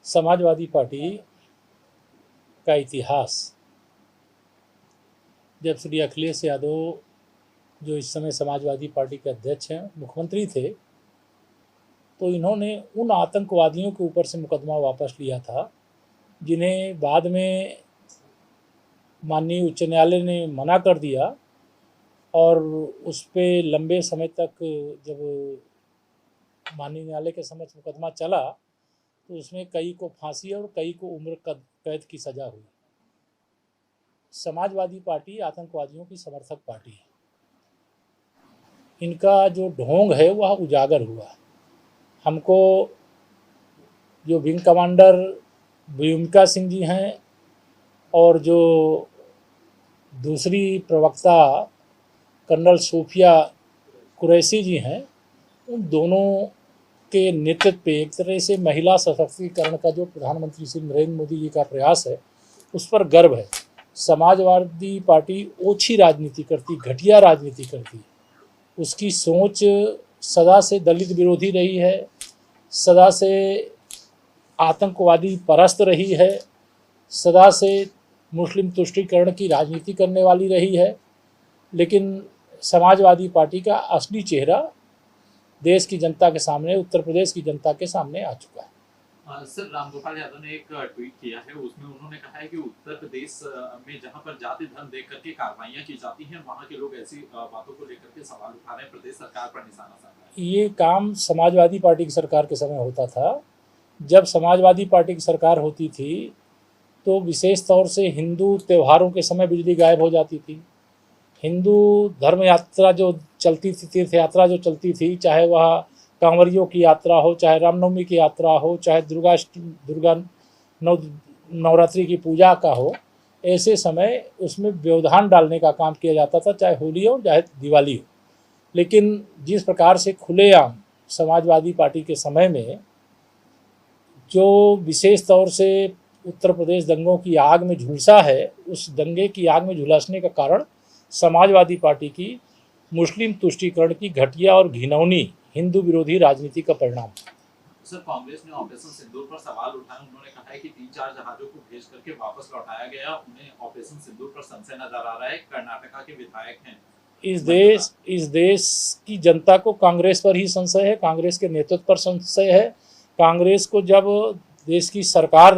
Samajwadi party का इतिहास, जब श्री अखिलेश यादव जो इस समय समाजवादी पार्टी के अध्यक्ष हैं, मुख्यमंत्री थे, तो इन्होंने उन आतंकवादियों के ऊपर से मुकदमा वापस लिया था जिन्हें बाद में माननीय उच्च न्यायालय ने मना कर दिया, और उस पर लंबे समय तक जब माननीय न्यायालय के समक्ष मुकदमा चला तो उसमें कई को फांसी और कई को उम्र कैद की सज़ा हुई। समाजवादी पार्टी आतंकवादियों की समर्थक पार्टी है। इनका जो ढोंग है वह उजागर हुआ। हमको जो विंग कमांडर व्योमिका सिंह जी हैं और जो दूसरी प्रवक्ता कर्नल सूफिया कुरैशी जी हैं, उन दोनों के नेतृत्व पे एक तरह से महिला सशक्तिकरण का जो प्रधानमंत्री श्री नरेंद्र मोदी जी का प्रयास है उस पर गर्व है। समाजवादी पार्टी ओछी राजनीति करती, घटिया राजनीति करती। उसकी सोच सदा से दलित विरोधी रही है, सदा से आतंकवादी परस्त रही है, सदा से मुस्लिम तुष्टीकरण की राजनीति करने वाली रही है। लेकिन समाजवादी पार्टी का असली चेहरा देश की जनता के सामने, उत्तर प्रदेश की जनता के सामने आ चुका है। सर, रामगोपाल यादव ने एक ट्वीट किया है, उसमें उन्होंने कहा है कि उत्तर प्रदेश में जहां पर जाति धर्म देख करके कार्रवाइयां की जाती हैं, वहां के लोग ऐसी बातों को लेकर के सवाल उठा रहे हैं, प्रदेश सरकार पर निशाना साध रहे हैं। ये काम समाजवादी पार्टी की सरकार के समय होता था। जब समाजवादी पार्टी की सरकार होती थी तो विशेष तौर से हिंदू त्योहारों के समय बिजली गायब हो जाती थी। हिंदू धर्म यात्रा जो चलती थी, तीर्थ यात्रा जो चलती थी, चाहे वह कांवरियों की यात्रा हो, चाहे रामनवमी की यात्रा हो, चाहे दुर्गा नवरात्रि की पूजा का हो, ऐसे समय उसमें व्यवधान डालने का काम किया जाता था, चाहे होली हो चाहे दिवाली हो। लेकिन जिस प्रकार से खुलेआम समाजवादी पार्टी के समय में जो विशेष तौर से उत्तर प्रदेश दंगों की आग में झुलसा है, उस दंगे की आग में झुलसने का कारण समाजवादी पार्टी की मुस्लिम तुष्टीकरण की घटिया और घिनौनी हिंदू विरोधी राजनीति का परिणाम। सर, कांग्रेस ने ऑपरेशन सिंदूर पर सवाल उठाया। उन्होंने कहा है कि 3-4 जहाजों को भेज करके वापस लौटाया गया। उन्हें ऑपरेशन सिंदूर पर संशय नजर आ रहा है। कर्नाटका के विधायक हैं। इस देश की जनता को कांग्रेस पर ही संशय है, कांग्रेस के नेतृत्व पर संशय है। कांग्रेस को जब देश की सरकार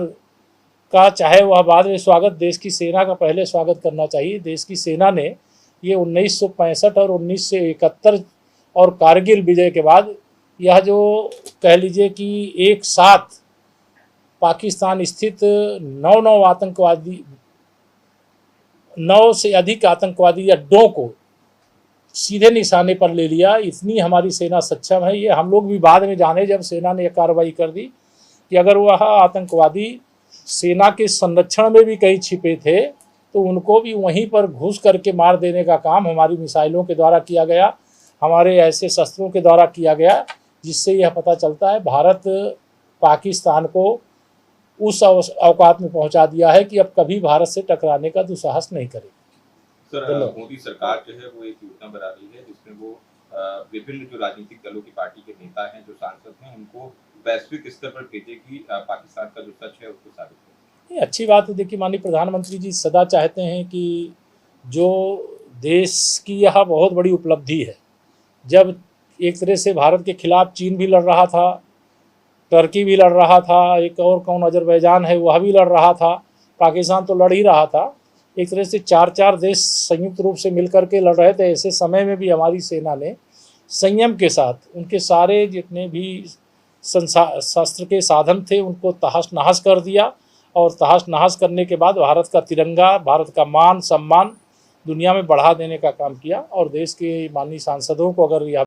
का, चाहे वह बाद में स्वागत, देश की सेना का पहले स्वागत करना चाहिए। देश की सेना ने ये 1965 और 1971 और कारगिल विजय के बाद यह जो कह लीजिए कि एक साथ पाकिस्तान स्थित 9 से अधिक आतंकवादी अड्डों को सीधे निशाने पर ले लिया। इतनी हमारी सेना सक्षम है। ये हम लोग भी बाद में जाने, जब सेना ने यह कार्रवाई कर दी कि अगर वह आतंकवादी सेना के संरक्षण में भी कहीं छिपे थे तो उनको भी वहीं पर घुस करके मार देने का काम हमारी मिसाइलों के द्वारा किया गया, हमारे ऐसे शस्त्रों के द्वारा किया गया, जिससे यह पता चलता है भारत पाकिस्तान को उस औकात में पहुंचा दिया है कि अब कभी भारत से टकराने का दुस्साहस नहीं करेगी। सर, मोदी सरकार जो है वो एक योजना बना रही है जिसमें वो विभिन्न जो राजनीतिक दलों की पार्टी के नेता हैं, जो सांसद हैं, उनको वैश्विक स्तर पर भेजेगी, पाकिस्तान का जो सच है उसको साबित करेगी। ये अच्छी बात है। देखिए, माननीय प्रधानमंत्री जी सदा चाहते हैं कि जो देश की यह बहुत बड़ी उपलब्धि है, जब एक तरह से भारत के खिलाफ चीन भी लड़ रहा था, टर्की भी लड़ रहा था, एक और कौन अजरबैजान है वह भी लड़ रहा था, पाकिस्तान तो लड़ ही रहा था, एक तरह से 4 देश संयुक्त रूप से मिलकर के लड़ रहे थे। ऐसे समय में भी हमारी सेना ने संयम के साथ उनके सारे जितने भी शस्त्र के साधन थे उनको तहस नहस कर दिया, और तहस नहस करने के बाद भारत का तिरंगा, भारत का मान सम्मान दुनिया में बढ़ा देने का काम किया। और देश के माननीय सांसदों को अगर यह